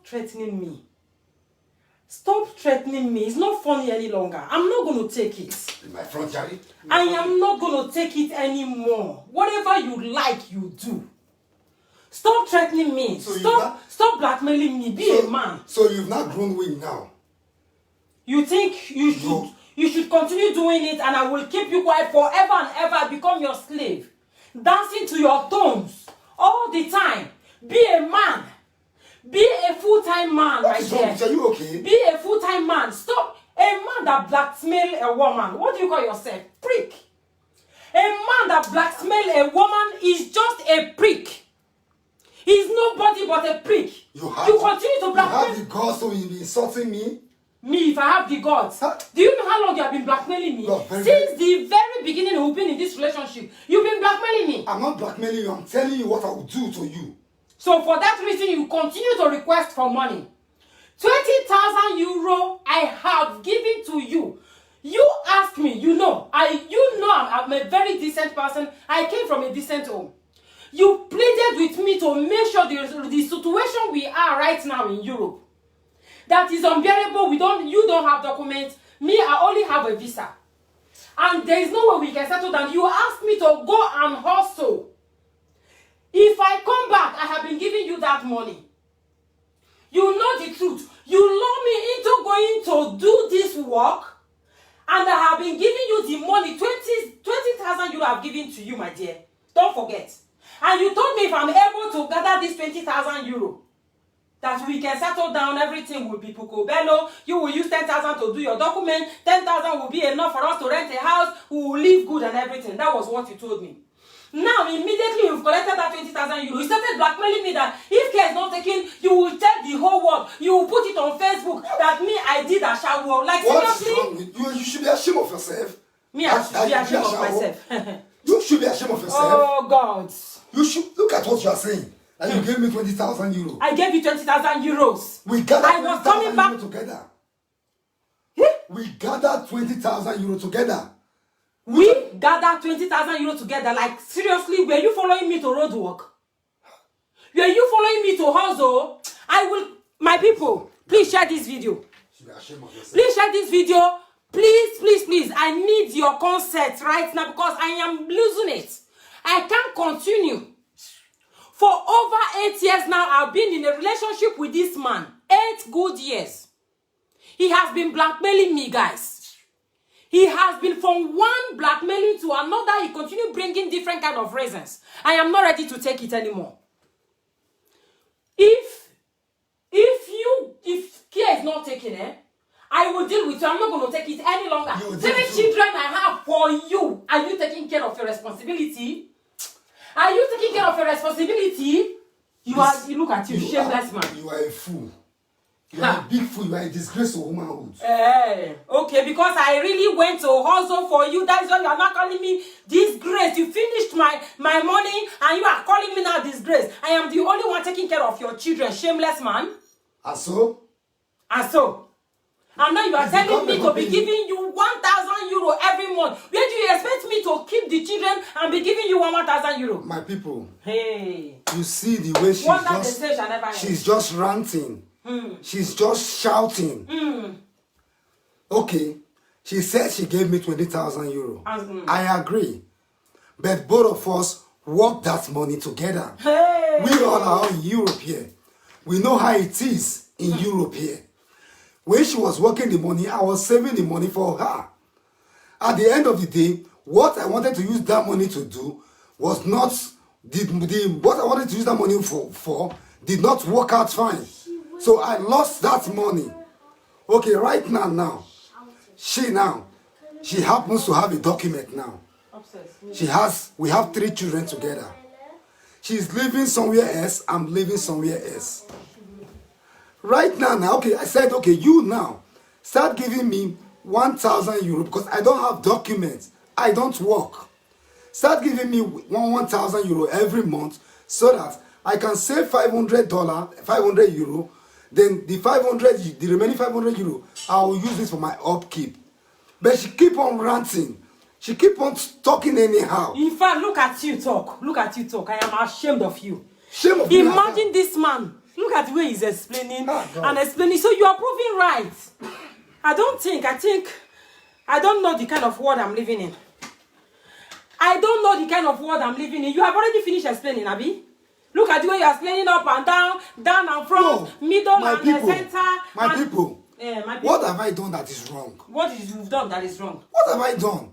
stop threatening me. Stop threatening me. It's not funny any longer. I'm not going to take it. In my front, Jerry. I am not going to take it anymore. Whatever you like, you do. Stop threatening me. So stop blackmailing me. Be a man. So you've not grown wing now. You think you should continue doing it, and I will keep you quiet forever and ever, become your slave. Dancing to your tones all the time. Be a man. Be a full-time man right there. Are you okay? Be a full-time man. Stop. A man that blackmail a woman. What do you call yourself? Prick. A man that blackmail a woman is just a prick. He's nobody but a prick. You continue to blackmail. You have the guts to be insulting me? Me, if I have the gods. Do you know how long you have been blackmailing me? Since the very beginning we've been in this relationship, you've been blackmailing me. I'm not blackmailing you. I'm telling you what I will do to you. So for that reason, you continue to request for money. 20,000 euro I have given to you. You asked me, you know I'm a very decent person. I came from a decent home. You pleaded with me to make sure the situation we are right now in Europe, that is unbearable. You don't have documents. Me, I only have a visa. And there is no way we can settle down. You asked me to go and hustle. If I come back, I have been giving you that money. You know the truth. You lure me into going to do this work, and I have been giving you the money. 20,000 euro I've given to you, my dear. Don't forget. And you told me if I'm able to gather this 20,000 euro, that we can settle down, everything will be picobello. You will use 10,000 to do your document. 10,000 will be enough for us to rent a house. We will live good and everything. That was what you told me. Now, immediately you've collected that 20,000 euro. You started blackmailing me that if care is not taken, you will tell the whole world. You will put it on Facebook that me, I did a shower. Like, seriously? What's wrong with you? You should be ashamed of yourself. Me, I should be ashamed of myself. You should be ashamed of yourself. Oh, God. You should look at what you are saying. And you gave me 20,000 euros. I gave you 20,000 euros. We gathered I was coming back together. Yeah? We gathered 20,000 euros together. We gathered 20,000 euros together. Like, seriously, were you following me to road work? Were you following me to hustle? I will, my people, please share this video. Please share this video. Please, please, please. I need your consent right now because I am losing it. I can't continue. For over 8 years now, I've been in a relationship with this man. 8 good years. He has been blackmailing me, guys. He has been from one blackmailing to another. He continued bringing different kind of reasons. I am not ready to take it anymore. If care is not taken, I will deal with you. I'm not going to take it any longer. 3 children I have for you. Are you taking care of your responsibility? Are you taking care of your responsibility? You look at you, shameless man. You are a fool. You are a big fool. You are a disgrace to womanhood. Okay, because I really went to hustle for you. That is why you are not calling me disgrace. You finished my money and you are calling me now disgrace. I am the only one taking care of your children, shameless man. And so? And so? And now you are telling me to be giving you 1,000 euro every month. Where do you expect me to keep the children and be giving you 1,000 euro? My people. Hey. You see the way she's just ranting. She's just shouting. Okay. She said she gave me 20,000 euro. I agree. But both of us work that money together. Hey. We all are in Europe here. We know how it is in Europe here. When she was working the money, I was saving the money for her. At the end of the day, what I wanted to use that money to do was not what I wanted to use that money for did not work out fine. So I lost that money. Okay, right now, she happens to have a document now. We have 3 children together. She's living somewhere else, I'm living somewhere else. Right now, okay, I said, okay, you now start giving me 1,000 euro because I don't have documents. I don't work. Start giving me 1,000 euro every month so that I can save $500 euro. Then the remaining 500 euro, I will use this for my upkeep. But she keep on ranting. She keep on talking anyhow. In fact, look at you talk. Look at you talk. I am ashamed of you. Shame of Imagine this man Look at the way he's explaining God. and explaining. So you are proving right. I don't know the kind of world I'm living in. I don't know the kind of world I'm living in. You have already finished explaining, Abi. Look at the way you are explaining up and down, down and front, middle and center. My people. My people. What have I done that is wrong? What is you've done that is wrong? What have I done?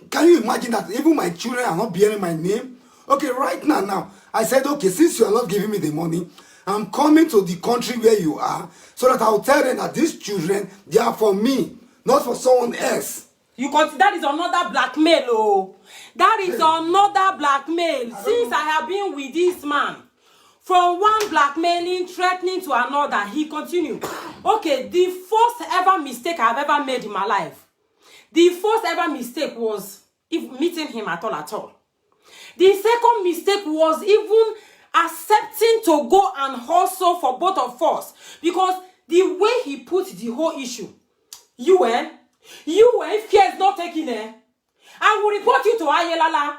Can you imagine that even my children are not bearing my name? Okay, right now, I said, okay, since you are not giving me the money, I'm coming to the country where you are, so that I'll tell them that these children, they are for me, not for someone else. That is another blackmail, oh. That is another blackmail. Since I have been with this man, from one blackmailing, threatening to another, he continued. Okay, the first ever mistake I've ever made in my life, the first ever mistake was meeting him at all. The second mistake was even accepting to go and hustle for both of us. Because the way he put the whole issue, if care is not taken, I will report you to Ayelala.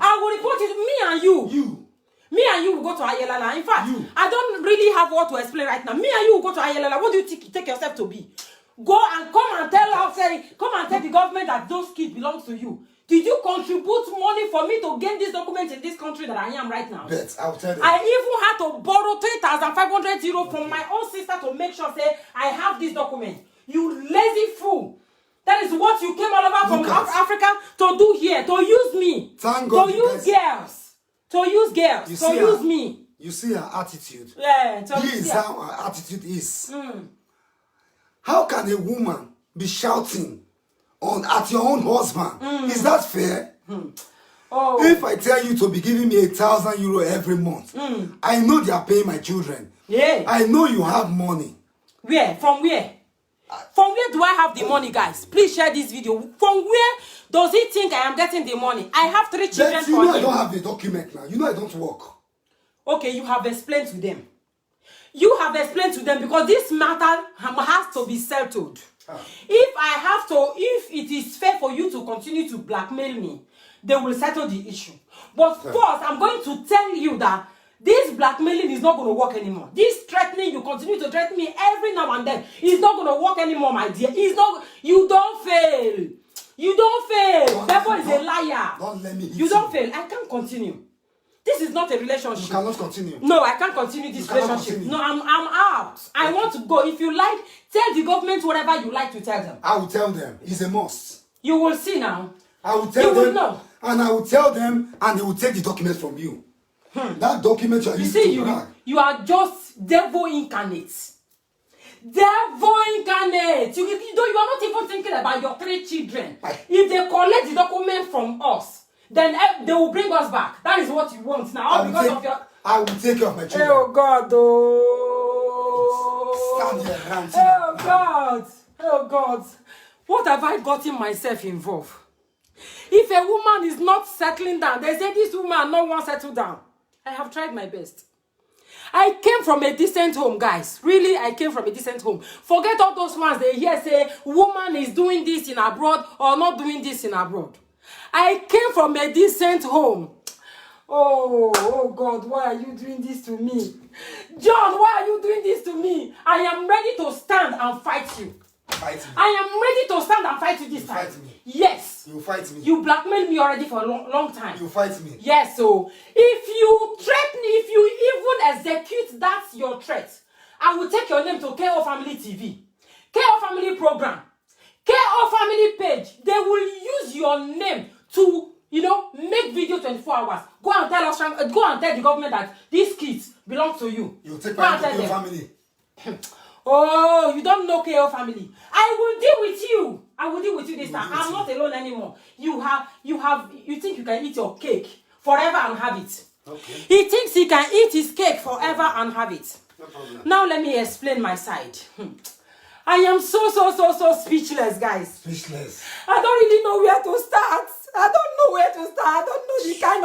I will report you to me and you. Me and you will go to Ayelala. In fact, I don't really have what to explain right now. Me and you will go to Ayelala. What do you take yourself to be? Go and come and tell the government that those kids belong to you. Did you contribute money for me to gain this document in this country that I am right now? Bet, I'll tell you. I even had to borrow 3,500 euro from my own sister to make sure I have this document. You lazy fool. That is what you came all over from Africa to do here, to use me. Thank God. To use girls. To use me. You see her attitude. Yeah. This is how her attitude is. How can a woman be shouting at your own husband? Is that fair? Oh. If I tell you to be giving me 1,000 euro every month, I know they are paying my children. Yeah. I know you have money. Where? From where? From where do I have the money, guys? Please share this video. From where does he think I am getting the money? I have 3 children for him. I don't have the document now. You know I don't work. Okay, you have explained to them. You have explained to them because this matter has to be settled. If it is fair for you to continue to blackmail me, they will settle the issue. But first, I'm going to tell you that this blackmailing is not going to work anymore. This threatening, you continue to threaten me every now and then, is not going to work anymore, my dear. You don't fail. You don't fail. Bebo is a liar. Don't let me. You don't fail. I can't continue. This is not a relationship. You cannot continue. No, I can't continue this relationship. No, I'm out. I want to go. If you like, tell the government whatever you like to tell them. I will tell them. It's a must. You will see now. I will tell them. You will know. And I will tell them, and they will take the document from you. That document you are using to brag. You are just devil incarnate. Devil incarnate. You are not even thinking about your 3 children. If they collect the document from us, then they will bring us back. That is what you want now. I will take care of my children. Oh God, oh. Stand here, ranting. Oh God. Oh God. What have I gotten myself involved? If a woman is not settling down, they say this woman no one settle down. I have tried my best. I came from a decent home, guys. Really, I came from a decent home. Forget all those ones they hear say, woman is doing this in abroad or not doing this in abroad. I came from a decent home. Oh God, why are you doing this to me? John, why are you doing this to me? I am ready to stand and fight you. Fight me. I am ready to stand and fight you this time. Fight me. Yes. You fight me. You blackmailed me already for a long time. You fight me. Yes, so if you threaten, if you even execute that your threat, I will take your name to KO Family TV, KO Family Program, KO Family Page. They will use your name to, make video 24 hours. Go and tell the government that these kids belong to you. You take part in KO Family. Oh, you don't know KO Family. I will deal with you. I will deal with you this time. I'm not alone anymore. You think you can eat your cake forever and have it. Okay. He thinks he can eat his cake forever and have it. No problem. Now let me explain my side. I am so speechless, guys. Speechless. I don't really know where to start. I don't know where to start. I don't know the kind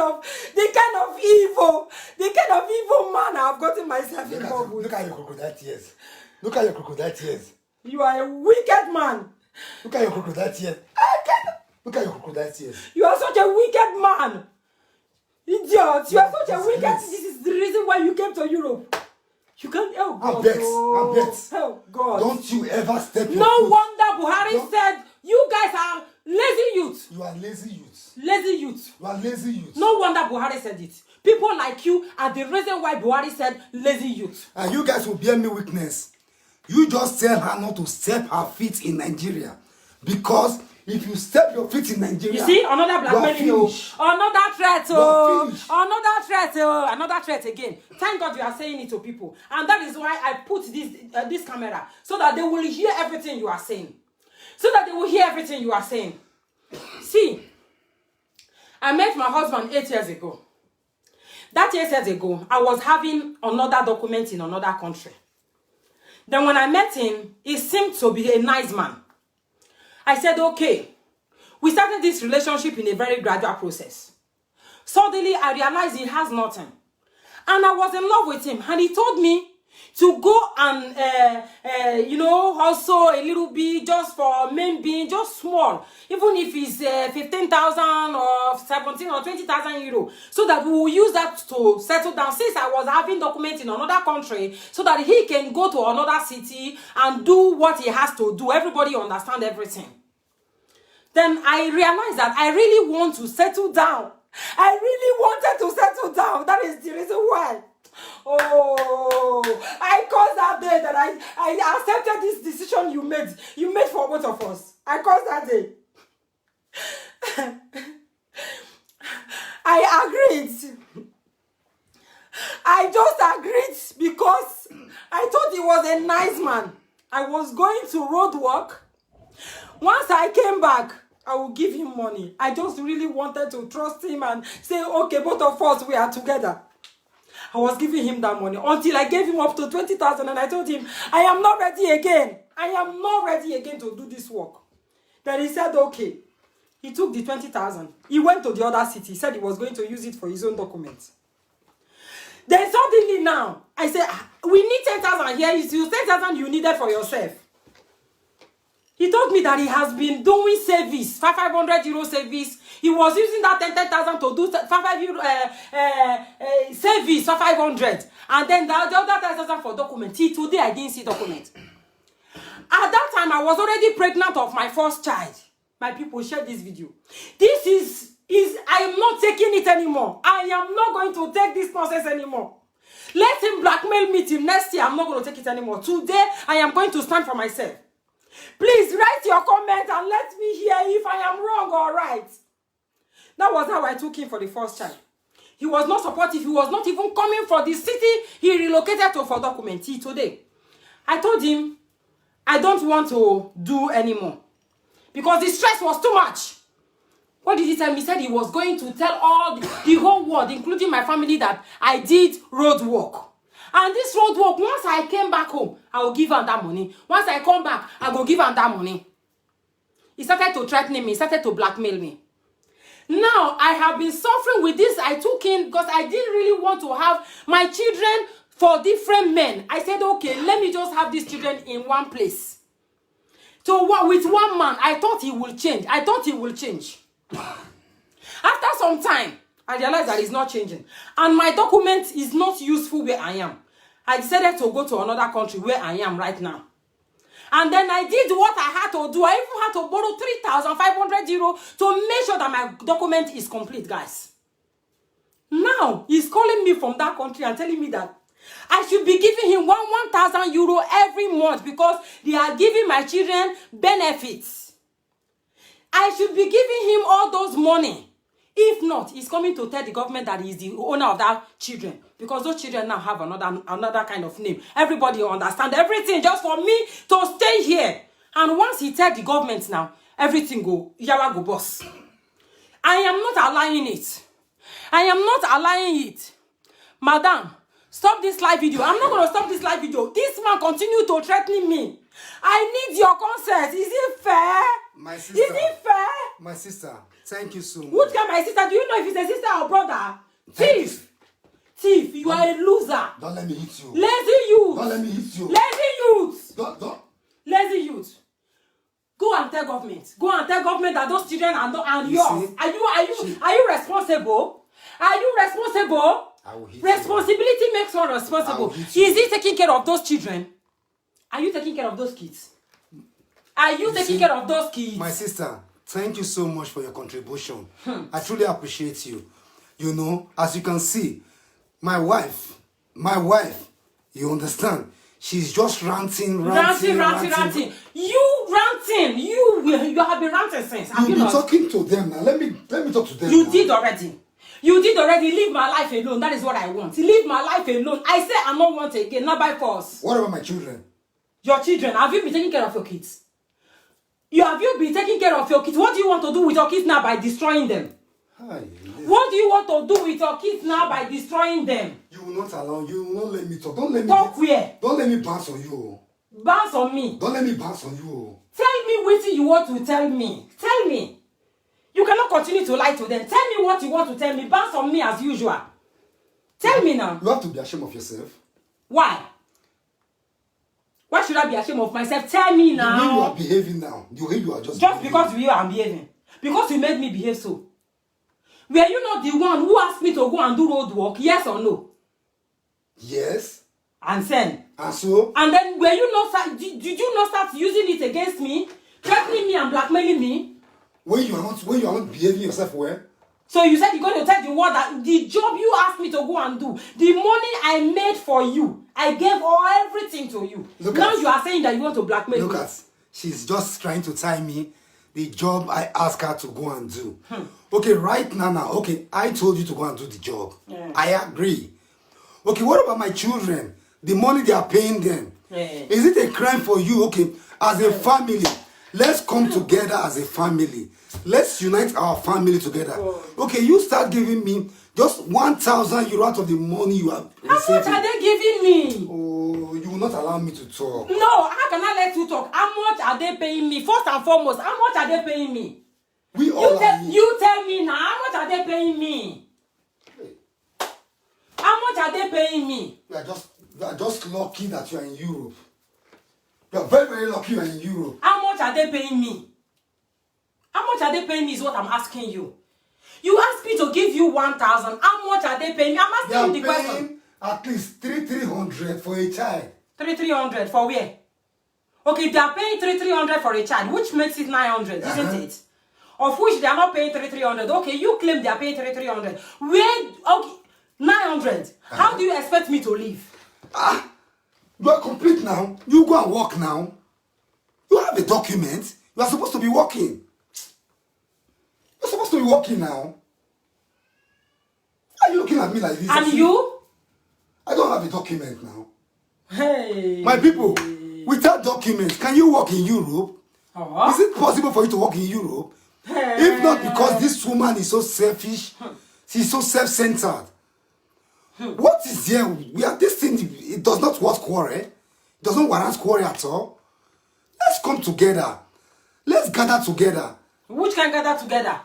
of evil man I've gotten myself involved with. Look at your crocodile tears. Look at your crocodile tears. You are a wicked man. Look at your crocodile tears. Look at your crocodile tears. You are such a wicked man. Idiot. You are such a wicked. This is the reason why you came to Europe. You can't. Oh God. I bet. Oh God. Don't you ever step your No foot. wonder Buhari said, you guys are lazy youth. You are lazy youth. Lazy youth. You are lazy youth. No wonder Buhari said it. People like you are the reason why Buhari said lazy youth. And you guys will bear me witness. You just tell her not to step her feet in Nigeria. Because if you step your feet in Nigeria, you see, another blackmailing, another threat, another threat again. Thank God you are saying it to people. And that is why I put this camera, so that they will hear everything you are saying. See, I met my husband 8 years ago. That 8 years ago, I was having another document in another country. Then when I met him, he seemed to be a nice man. I said, okay. We started this relationship in a very gradual process. Suddenly, I realized he has nothing. And I was in love with him. And he told me to go and, also a little bit just for main being, just small. Even if it's 15,000 or 17 or 20,000 euro. So that we will use that to settle down. Since I was having documents in another country, so that he can go to another city and do what he has to do. Everybody understand everything. Then I realized that I really want to settle down. I really wanted to settle down. That is the reason why. Oh, I caused that day that I accepted this decision you made for both of us. I caused that day. I agreed. I just agreed because I thought he was a nice man. I was going to road work. Once I came back, I will give him money. I just really wanted to trust him and say, okay, both of us, we are together. I was giving him that money until I gave him up to 20,000 and I told him, I am not ready again. I am not ready again to do this work. Then he said, okay. He took the 20,000. He went to the other city. He said he was going to use it for his own documents. Then suddenly now, I said, we need 10,000 here. It's 10,000 you needed for yourself. He told me that he has been doing service, 500 euro service. He was using that 10,000 to do 500 euro service for 500. And then the other 10,000 for document. Today I didn't see document. At that time, I was already pregnant of my first child. My people, share this video. This is I am not taking it anymore. I am not going to take this process anymore. Let him blackmail me till next year. I'm not going to take it anymore. Today, I am going to stand for myself. Please write your comment and let me hear if I am wrong or right. That was how I took him for the first child. He was not supportive. He was not even coming for the city he relocated to for document today. I told him, I don't want to do anymore. Because the stress was too much. What did he tell me? He said he was going to tell all the whole world, including my family, that I did road work. And this road work, once I came back home, I will give him that money. Once I come back, I will give him that money. He started to threaten me. He started to blackmail me. Now, I have been suffering with this. I took in because I didn't really want to have my children for different men. I said, okay, let me just have these children in one place. So with one man, I thought he will change. After some time, I realized that it's not changing. And my document is not useful where I am. I decided to go to another country where I am right now. And then I did what I had to do. I even had to borrow 3,500 euro to make sure that my document is complete, guys. Now, he's calling me from that country and telling me that I should be giving him 1,000 euro every month because they are giving my children benefits. I should be giving him all those money. If not, he's coming to tell the government that he's the owner of that children. Because those children now have another kind of name. Everybody understand everything just for me to stay here. And once he tell the government now, everything go, yawa go boss. I am not allowing it. I am not allowing it. Madam, stop this live video. I'm not going to stop this live video. This man continue to threaten me. I need your consent. Is it fair? My sister. Is it fair? My sister, thank you so much. Which kind of my sister? Do you know if it's a sister or brother? Thief. Thief, you are a loser. Don't let me hit you. Lazy youth. Don't let me hit you. Lazy youth. Don't. Lazy youth. Go and tell government. Go and tell government that those children are not yours. See? Are you responsible? Are you responsible? I will hit Responsibility makes one responsible. Is he taking care of those children? Are you taking care of those kids? Are you taking care of those kids? My sister, thank you so much for your contribution. I truly appreciate you. You know, as you can see, my wife, you understand? She's just ranting. You ranting. You have been ranting since. You've been talking to them now. Let me talk to them. You did already. Leave my life alone. That is what I want. Leave my life alone. I say I don't want again, not by force. What about my children? Your children, have you been taking care of your kids? Have you been taking care of your kids? What do you want to do with your kids now by destroying them? What do you want to do with your kids now by destroying them? You will not allow, you will not let me talk. Don't let me talk where? Don't let me bounce on you. Bounce on me? Don't let me bounce on you. Tell me what you want to tell me. Tell me. You cannot continue to lie to them. Tell me what you want to tell me. Bounce on me as usual. Tell me now. You have to be ashamed of yourself. Why? Why should I be ashamed of myself? Tell me now. The way you are behaving now. The way you are just behaving. Because you are behaving. Because you made me behave so. Were you not the one who asked me to go and do road work? Yes or no? Yes. And then? And so? And then were you not did you not start using it against me? Threatening me and blackmailing me? When you are not behaving yourself well? So you said you're going to tell the world that the job you asked me to go and do, the money I made for you, I gave everything to you. Now you are saying that you want to blackmail me. Look at, she's just trying to tie me the job I asked her to go and do. Okay, right now, okay, I told you to go and do the job. Yeah. I agree. Okay, what about my children? The money they are paying them. Yeah. Is it a crime for you? Okay, as a family, let's come together as a family. Let's unite our family together. Okay, you start giving me just 1,000 euro out of the money you have received. How much are they giving me? Oh, you will not allow me to talk. No, how can I let you talk? How much are they paying me? First and foremost, how much are they paying me? You tell me now, how much are they paying me? How much are they paying me? You are just lucky that you are in Europe. You are very, very lucky you are in Europe. How much are they paying me? How much are they paying me is what I'm asking you. You asked me to give you 1,000. How much are they paying me? I'm asking you the question. At least 300 for a child. 300 for where? Okay, they are paying 300 for a child, which makes it 900, isn't it? Of which they are not paying 300. Okay, you claim they are paying 300. Where? Okay, 900. How do you expect me to live? You are complete now. You go and work now. You have a document. You are supposed to be working. You're supposed to be working now. Why are you looking at me like this? And you? I don't have a document now. Hey. My people, without documents, can you work in Europe? Is it possible for you to work in Europe? Hey. If not because this woman is so selfish, she's so self-centered. What is there? This thing, it does not want quarrel. It doesn't warrant quarrel at all. Let's come together. Let's gather together. Which can gather together?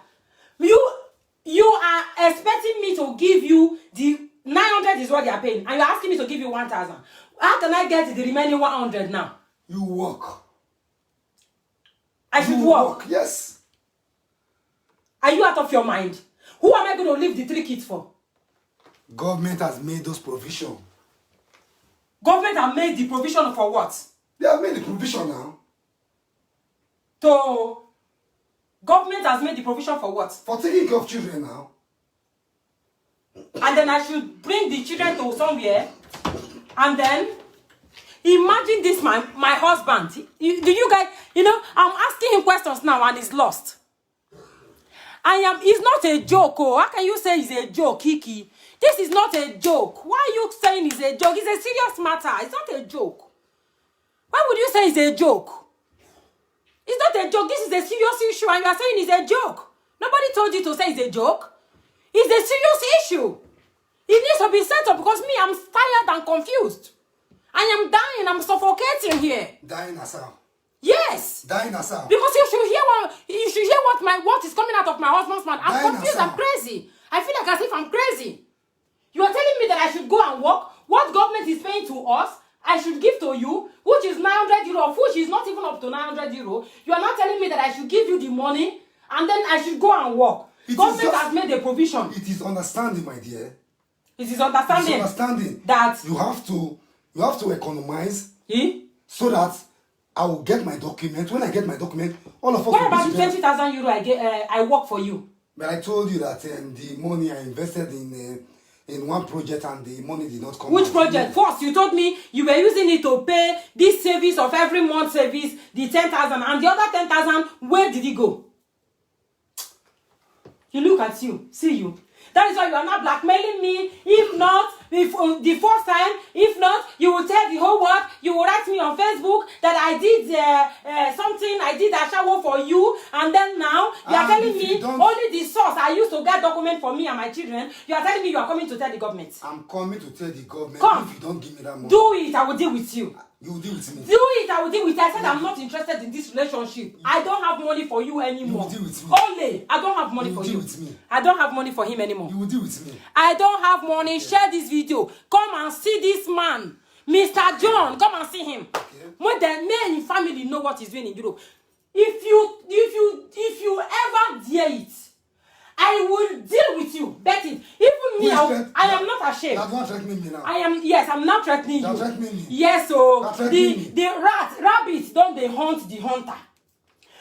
You are expecting me to give you the 900 is what they are paying, and you're asking me to give you 1,000. How can I get the remaining 100 now? You work. I should work? Yes. Are you out of your mind? Who am I going to leave the 3 kids for? Government has made those provisions. Government has made the provision for what? They have made the provision now. So, government has made the provision for what? For taking care of children now. And then I should bring the children to somewhere. And then, imagine this my husband. Do you guys, I'm asking him questions now and he's lost. It's not a joke. Oh, how can you say it's a joke, Kiki? This is not a joke. Why are you saying it's a joke? It's a serious matter. It's not a joke. Why would you say it's a joke? It's not a joke. This is a serious issue and you are saying it's a joke. Nobody told you to say it's a joke. It's a serious issue. It needs to be settled because me, I'm tired and confused. I am dying. I'm suffocating here. Dying as how? Yes. Dying as how? Because you should hear what is coming out of my husband's mouth. I'm confused. I'm crazy. I feel like as if I'm crazy. You are telling me that I should go and work. What government is paying to us, I should give to you, which is 900 euro, which is not even up to 900 euro. You are not telling me that I should give you the money and then I should go and work. Government has made a provision. It is understanding, my dear. It is understanding. Understanding that you have to economize so that I will get my document. When I get my document, all of us. What about the 20,000 euro I work for you? But I told you that the money I invested in one project and the money did not come. Which project? First, you told me you were using it to pay this service of every month service, the 10,000, and the other 10,000. Where did it go? You look at you, see you. That is why you are not blackmailing me. If not, if the first time, if not, you will tell the whole world. You will write me on Facebook that I did something. I did a shower for you, and then now you are telling me only the source I used to get document for me and my children. You are telling me you are coming to tell the government. I'm coming to tell the government. Come. If you don't give me that money, do it. I will deal with you. You will deal with me. Do it, I will deal with you. I said I'm not interested in this relationship. I don't have money for you anymore. You will deal with me. Only, I don't have money for you. You will deal with me. I don't have money for him anymore. You will deal with me. I don't have money. Share this video. Come and see this man, Mr. John. Come and see him. When the men in family know what he's doing in Europe. If you ever dare it, I will deal with you. Bet it. Even me, I am not ashamed. That's not threatening me now. I'm not threatening you. Threatening me. Yes, so the rabbit don't they hunt the hunter.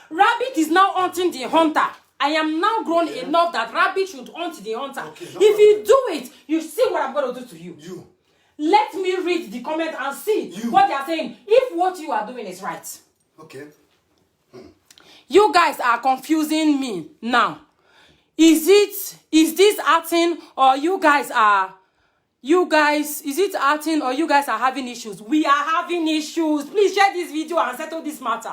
Rabbit is now hunting the hunter. I am now grown enough that rabbit should hunt the hunter. Okay, if you do it, you see what I'm going to do to you. You. Let me read the comment and see what they are saying. If what you are doing is right. Okay. You guys are confusing me now. Is this acting or is it acting or you guys are having issues? We are having issues. Please share this video and settle this matter.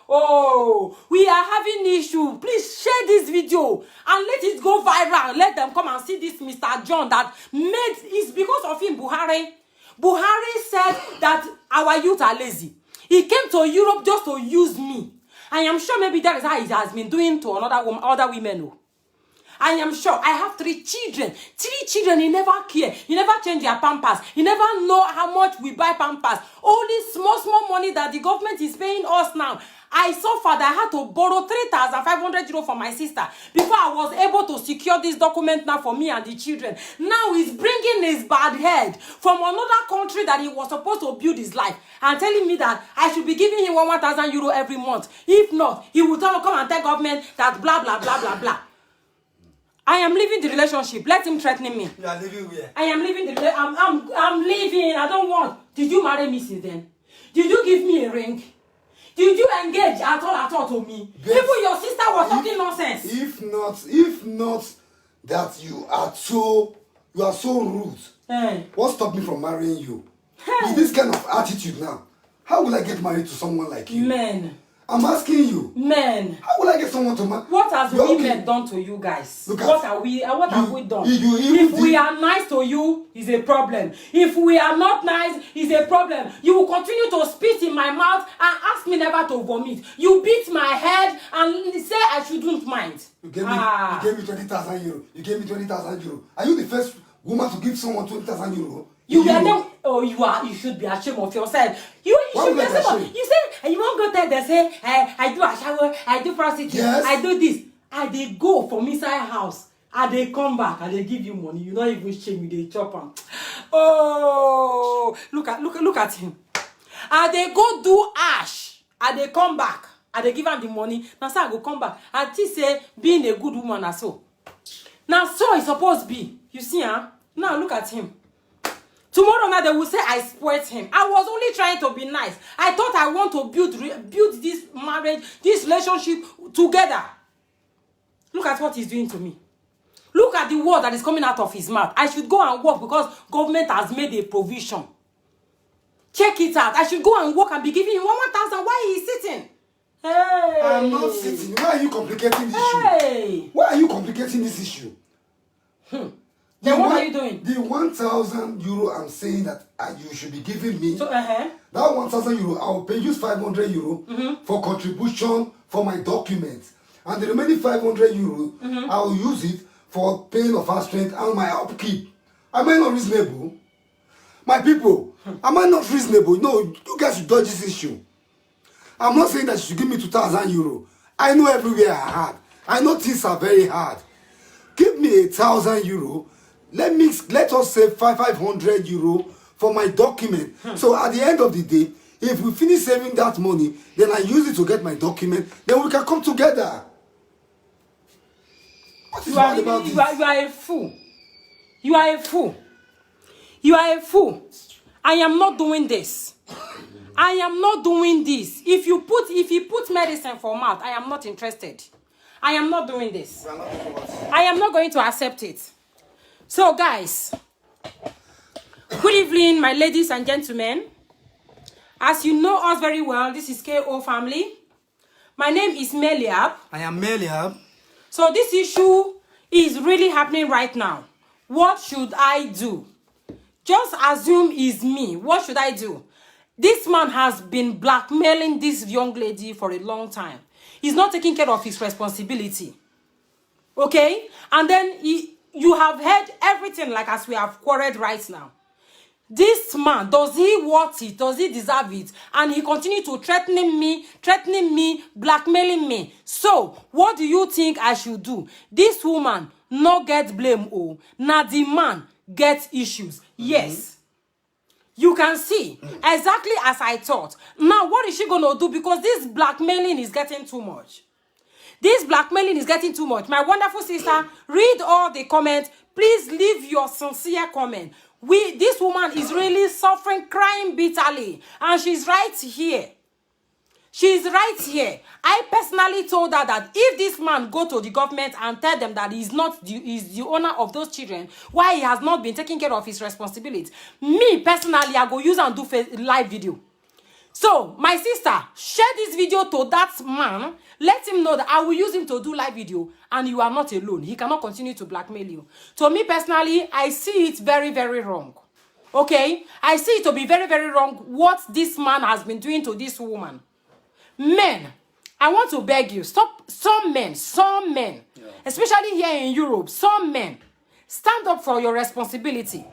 Oh, we are having issues. Please share this video and let it go viral. Let them come and see this Mr. John that it's because of him, Buhari. Buhari said that our youth are lazy. He came to Europe just to use me. I am sure maybe that is how he has been doing to other women. I am sure. I have 3 children. 3 children, he never care. He never change their pampers. He never know how much we buy pampers. Only small money that the government is paying us now. I suffered. I had to borrow 3,500 euro from my sister before I was able to secure this document now for me and the children. Now he's bringing his bad head from another country that he was supposed to build his life and telling me that I should be giving him 1,000 euro every month. If not, he will come and tell government that blah, blah, blah, blah, blah. I am leaving the relationship. Let him threaten me. You are leaving where? I am leaving the relationship. I'm leaving. I don't want. Did you marry me since then? Did you give me a ring? Did you engage at all to me? Yes. Even your sister was talking nonsense. If not that you are so rude. Hey. What stopped me from marrying you? Hey. With this kind of attitude now, how will I get married to someone like you? Men. I'm asking you. Men. How will I get someone to marry? What has women done to you guys? What have we done? If we are nice to you, is a problem. If we are not nice, is a problem. You will continue to spit in my mouth and ask me never to vomit. You beat my head and say I shouldn't mind. You gave me 20,000 euro. You gave me 20,000 euro. Are you the first woman to give someone 20,000 euro? You should be ashamed of yourself. You should be ashamed. You say you won't go there. They say I do a shower, I do prostitute, yes. I do this. And they go from inside house and they come back and they give you money. You not even shame you. They chop them. Oh, look at him. And they go do ash and they come back and they give him the money. Now so I go come back and he say being a good woman and so. Now so it's supposed to be. You see, huh? Now look at him. Tomorrow night they will say I spoiled him. I was only trying to be nice. I thought I want to build this marriage, this relationship together. Look at what he's doing to me. Look at the word that is coming out of his mouth. I should go and work because government has made a provision. Check it out. I should go and work and be giving him 1,000. Why is he sitting? Hey. I'm not sitting. Why are you complicating this issue? Why are you complicating this issue? Then what are you doing? The 1,000 euro I'm saying that you should be giving me. So, that 1,000 euro, I will pay you 500 euro for contribution for my documents. And the remaining 500 euro, I will use it for paying of our strength and my upkeep. Am I not reasonable? My people, am I not reasonable? No, you guys should dodge this issue. I'm not saying that you should give me 2,000 euro. I know everywhere are hard. I know things are very hard. Give me 1,000 euro. let us say 500 euro for my document. So at the end of the day, if we finish saving that money, then I use it to get my document, then we can come together. What is bad about this? You are a fool. You are a fool. You are a fool. I am not doing this. I am not doing this. If you put medicine for mouth, I am not interested. I am not doing this. I am not going to accept it. So guys, good evening, my ladies and gentlemen. As you know us very well, this is KO family. My name is Meliab. I am Meliab. So this issue is really happening right now. What should I do? Just assume it's me. What should I do? This man has been blackmailing this young lady for a long time. He's not taking care of his responsibility. Okay? And then you have heard everything like as we have quarreled right now. This man, does he want it? Does he deserve it? And he continued to threatening me, blackmailing me. So, what do you think I should do? This woman no get blame. Oh, now the man gets issues. Yes. You can see exactly as I thought. Now, what is she going to do? Because this blackmailing is getting too much. This blackmailing is getting too much. My wonderful sister, read all the comments. Please leave your sincere comment. This woman is really suffering, crying bitterly. And she's right here. She's right here. I personally told her that if this man go to the government and tell them that he's the owner of those children, why he has not been taking care of his responsibilities, me personally, I go use and do live video. So, my sister, share this video to that man. Let him know that I will use him to do live video. And you are not alone. He cannot continue to blackmail you. To me personally, I see it very, very wrong. Okay? I see it to be very, very wrong what this man has been doing to this woman. Men, I want to beg you, stop. Some men, especially here in Europe, some men, stand up for your responsibility.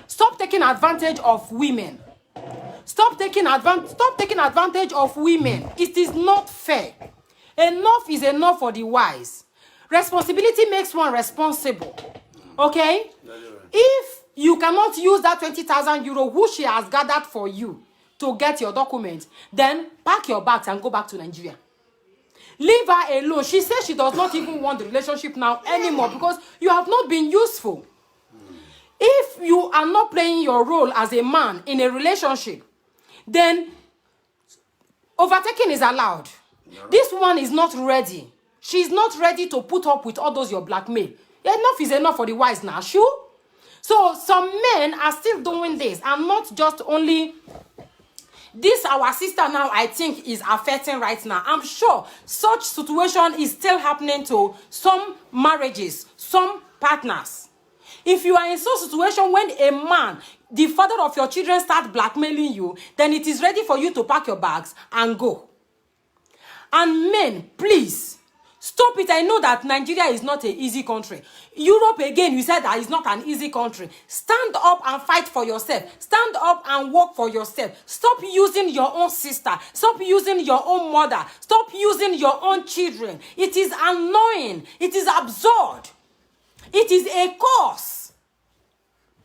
Stop taking advantage of women. Stop taking advantage of women. It is not fair. Enough is enough for the wise. Responsibility makes one responsible. Okay? If you cannot use that 20,000 euro which she has gathered for you to get your document, then pack your bags and go back to Nigeria. Leave her alone. She says she does not even want the relationship now anymore because you have not been useful. If you are not playing your role as a man in a relationship, then overtaking is allowed. This one is not ready. She's not ready to put up with all those your blackmail. Enough is enough for the wise now, sure? So some men are still doing this, and not just only this. Our sister now, I think, is affecting right now. I'm sure such situation is still happening to some marriages, some partners. If you are in such situation when a man, the father of your children, start blackmailing you, then it is ready for you to pack your bags and go. And men, please, stop it. I know that Nigeria is not an easy country. Europe, again, you said that it's not an easy country. Stand up and fight for yourself. Stand up and work for yourself. Stop using your own sister. Stop using your own mother. Stop using your own children. It is annoying. It is absurd. It is a curse.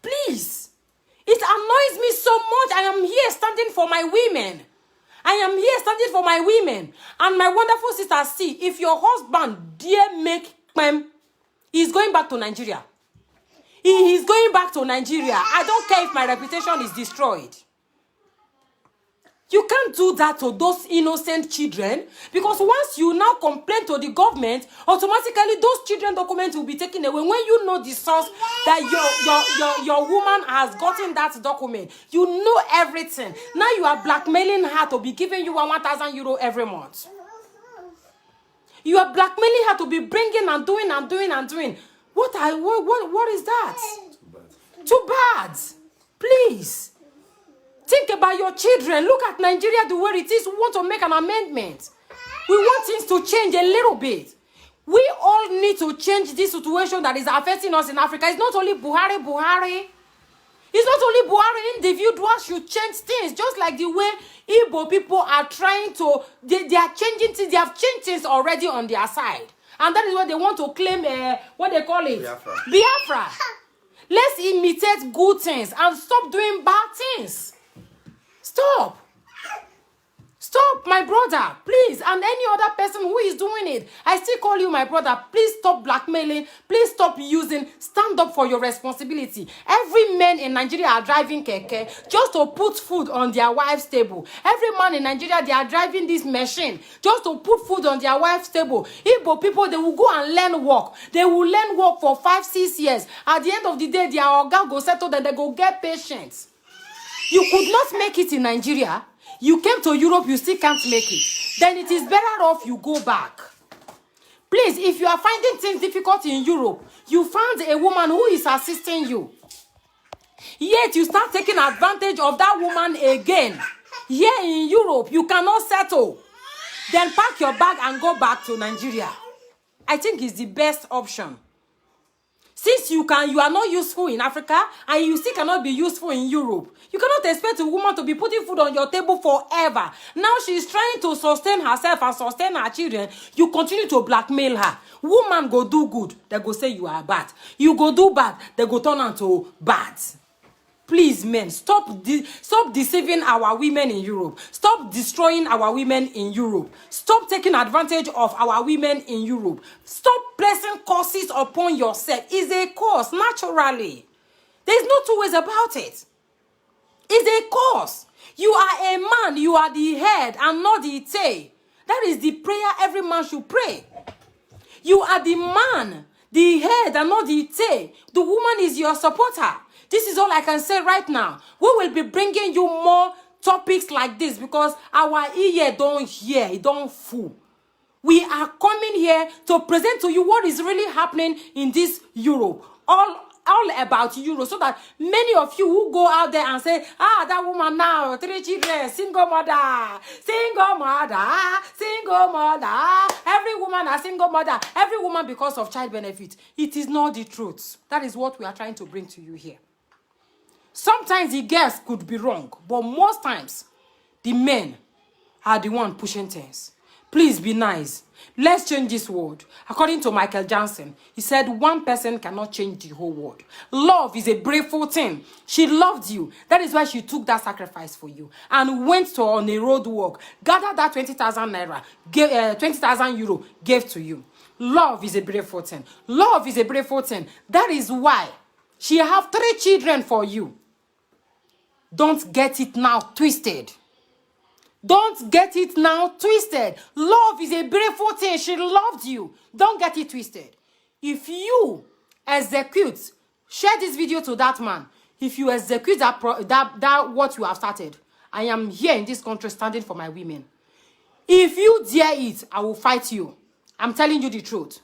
Please. It annoys me so much. I am here standing for my women. I am here standing for my women. And my wonderful sister, see, if your husband dare make them, he's going back to Nigeria. He is going back to Nigeria. I don't care if my reputation is destroyed. You can't do that to those innocent children, because once you now complain to the government, automatically those children documents will be taken away. When you know the source that your woman has gotten that document, you know everything. Now you are blackmailing her to be giving you 1,000 euro every month. You are blackmailing her to be bringing and doing and doing and doing. What is that? Too bad. Please. Think about your children. Look at Nigeria the way it is. We want to make an amendment. We want things to change a little bit. We all need to change this situation that is affecting us in Africa. It's not only Buhari. It's not only Buhari. Individuals should change things. Just like the way Igbo people are trying to, they are changing things. They have changed things already on their side. And that is what they want to claim, what they call it? Biafra. Biafra. Let's imitate good things and stop doing bad things. Stop. Stop, my brother, please. And any other person who is doing it, I still call you my brother. Please stop blackmailing. Please stop using. Stand up for your responsibility. Every man in Nigeria are driving keke just to put food on their wife's table. Every man in Nigeria, they are driving this machine just to put food on their wife's table. Igbo people, they will go and learn work. They will learn work for 5-6 years. At the end of the day, their organ go settle, then they go get patients. You could not make it in Nigeria. You came to Europe, you still can't make it. Then it is better off you go back. Please, if you are finding things difficult in Europe, you found a woman who is assisting you. Yet you start taking advantage of that woman again. Here in Europe, you cannot settle. Then pack your bag and go back to Nigeria. I think it's the best option. Since you are not useful in Africa and you still cannot be useful in Europe, you cannot expect a woman to be putting food on your table forever. Now she's trying to sustain herself and sustain her children. You continue to blackmail her. Woman go do good, they go say you are bad. You go do bad, they go turn into bad. Please, men, stop deceiving our women in Europe. Stop destroying our women in Europe. Stop taking advantage of our women in Europe. Stop placing curses upon yourself. It's a curse, naturally. There's no two ways about it. It's a curse. You are a man, you are the head and not the tail. That is the prayer every man should pray. You are the man, the head and not the tail. The woman is your supporter. This is all I can say right now. We will be bringing you more topics like this because our ear don't hear, it don't fool. We are coming here to present to you what is really happening in this Europe. All about Europe, so that many of you who go out there and say, that woman now, 3 children, single mother. Every woman a single mother. Every woman because of child benefit. It is not the truth. That is what we are trying to bring to you here. Sometimes the girls could be wrong, but most times, the men are the one pushing things. Please be nice. Let's change this world. According to Michael Johnson, he said one person cannot change the whole world. Love is a braveful thing. She loved you. That is why she took that sacrifice for you and went on a road walk, gathered that 20,000 naira, 20,000 euro, gave to you. Love is a braveful thing. Love is a braveful thing. That is why she have 3 children for you. Don't get it now twisted. Don't get it now twisted. Love is a beautiful thing. She loved you. Don't get it twisted. If you execute, share this video to that man. If you execute that what you have started, I am here in this country standing for my women. If you dare it, I will fight you. I'm telling you the truth.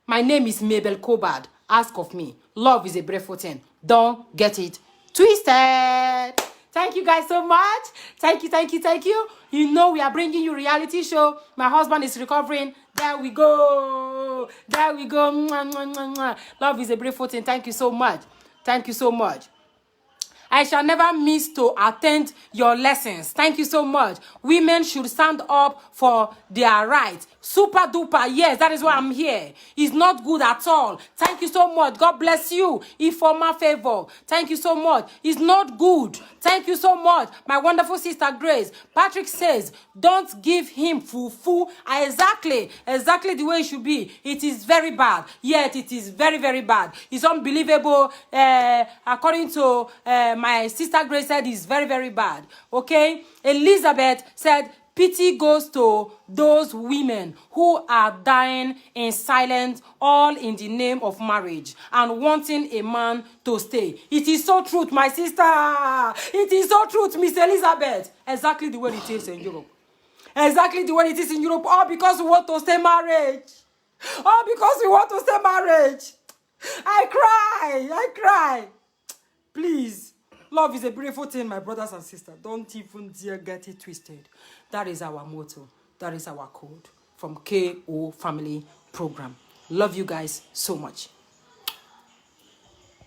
My name is Mabel Cobard. Ask of me. Love is a beautiful thing. Don't get it twisted. Thank you guys so much. Thank you. You know we are bringing you reality show. My husband is recovering. There we go. Mwah, mwah, mwah, mwah. Love is a beautiful thing. Thank you so much. I shall never miss to attend your lessons. Thank you so much. Women should stand up for their rights. Super duper. Yes, that is why I'm here. It's not good at all. Thank you so much. God bless you. Informa favor. Thank you so much. It's not good. Thank you so much. My wonderful sister Grace. Patrick says, don't give him fufu. Exactly the way it should be. It is very bad. Yet it is very, very bad. It's unbelievable. According to my sister Grace said, it's very, very bad. Okay? Elizabeth said, pity goes to those women who are dying in silence, all in the name of marriage and wanting a man to stay. It is so truth, my sister. It is so truth, Miss Elizabeth. Exactly the way it is in Europe. Exactly the way it is in Europe. All because we want to stay married. All because we want to stay married. I cry. Please. Love is a beautiful thing, my brothers and sisters. Don't even dare get it twisted. That is our motto. That is our code from KO Family Program. Love you guys so much.